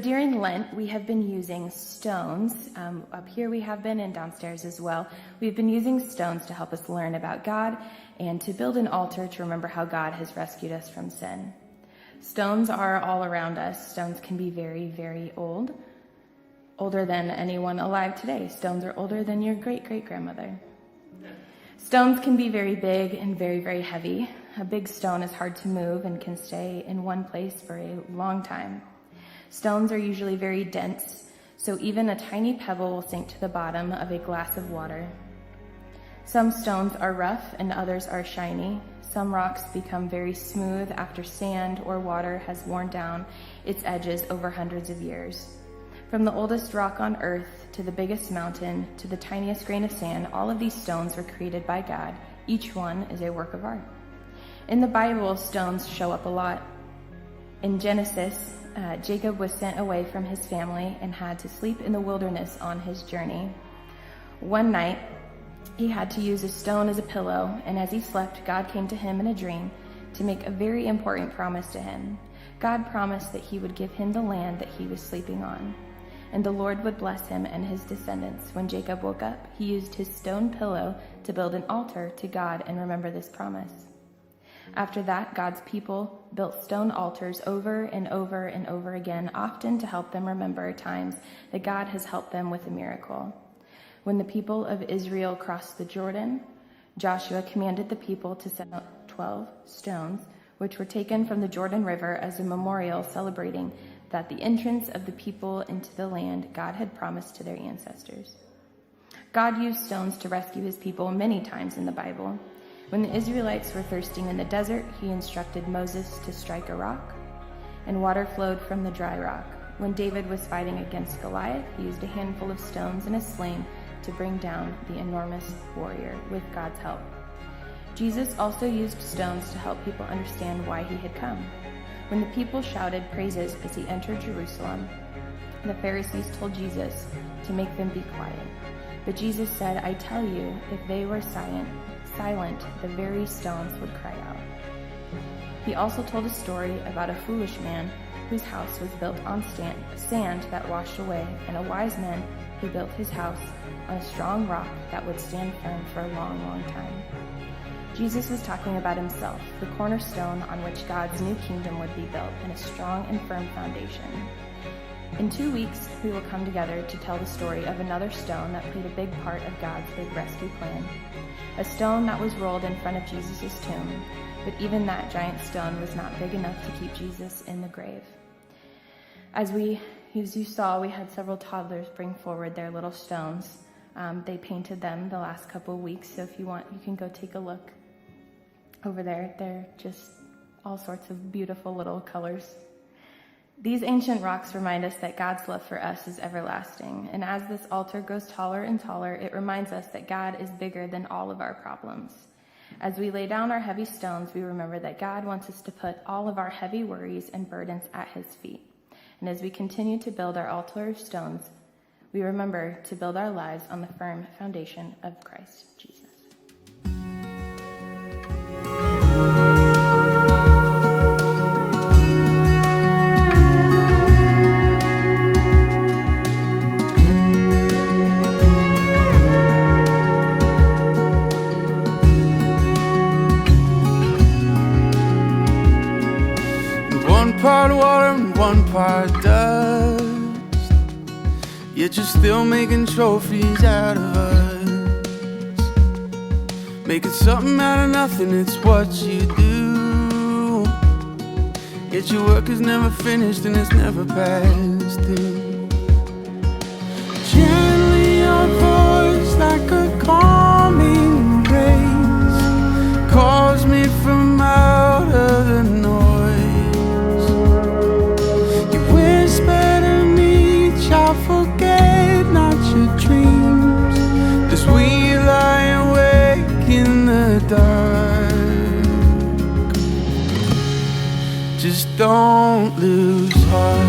During Lent, we have been using stones. Up here we have been, and downstairs as well. We've been using stones to help us learn about God and to build an altar to remember how God has rescued us from sin. Stones are all around us. Stones can be very, very old, older than anyone alive today. Stones are older than your great-great-grandmother. Stones can be very big and very, very heavy. A big stone is hard to move and can stay in one place for a long time. Stones are usually very dense, so even a tiny pebble will sink to the bottom of a glass of water. Some stones are rough and others are shiny. Some rocks become very smooth after sand or water has worn down its edges over hundreds of years. From the oldest rock on earth to the biggest mountain to the tiniest grain of sand, all of these stones were created by God. Each one is a work of art. In the Bible, stones show up a lot. In Genesis, Jacob was sent away from his family and had to sleep in the wilderness on his journey. One night, he had to use a stone as a pillow, and as he slept, God came to him in a dream to make a very important promise to him. God promised that he would give him the land that he was sleeping on, and the Lord would bless him and his descendants. When Jacob woke up, he used his stone pillow to build an altar to God and remember this promise. After that, God's people built stone altars over and over and over again, often to help them remember times that God has helped them with a miracle. When the people of Israel crossed the Jordan, Joshua commanded the people to set out 12 stones, which were taken from the Jordan River as a memorial celebrating that the entrance of the people into the land God had promised to their ancestors. God used stones to rescue his people many times in the Bible. When the Israelites were thirsting in the desert, he instructed Moses to strike a rock, and water flowed from the dry rock. When David was fighting against Goliath, he used a handful of stones and a sling to bring down the enormous warrior with God's help. Jesus also used stones to help people understand why he had come. When the people shouted praises as he entered Jerusalem, the Pharisees told Jesus to make them be quiet. But Jesus said, "I tell you, if they were silent, the very stones would cry out." He also told a story about a foolish man whose house was built on sand that washed away, and a wise man who built his house on a strong rock that would stand firm for a long, long time. Jesus was talking about himself, the cornerstone on which God's new kingdom would be built, and a strong and firm foundation. In 2 weeks, we will come together to tell the story of another stone that played a big part of God's big rescue plan. A stone that was rolled in front of Jesus' tomb, but even that giant stone was not big enough to keep Jesus in the grave. As you saw, we had several toddlers bring forward their little stones. They painted them the last couple of weeks, so if you want, you can go take a look over there. They're just all sorts of beautiful little colors. These ancient rocks remind us that God's love for us is everlasting, and as this altar grows taller and taller, it reminds us that God is bigger than all of our problems. As we lay down our heavy stones, we remember that God wants us to put all of our heavy worries and burdens at his feet. And as we continue to build our altar of stones, we remember to build our lives on the firm foundation of Christ Jesus. One part water and one part dust, yet you're still making trophies out of us. Making something out of nothing, it's what you do. Yet your work is never finished and it's never passed through. Gently your voice like a calming grace calls me from out of the noise. I'll forget not your dreams as we lie awake in the dark. Just don't lose heart.